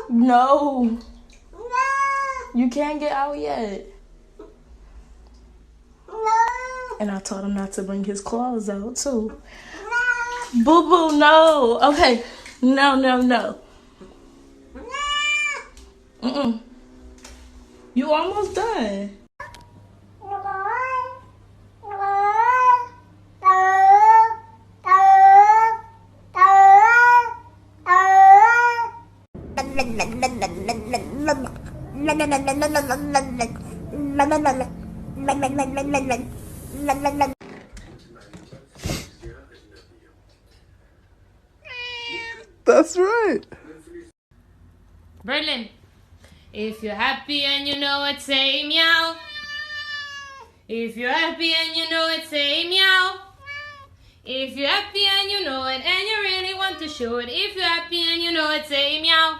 No. You can't get out yet. And I told him not to bring his claws out, too. Boo-boo, no. Okay. No. You almost done. That's right. Berlin, if you're happy and you know it, say meow. If you're happy and you know it, say meow. If you're happy and you know it and you really want to show it, if you're happy and you know it, say meow.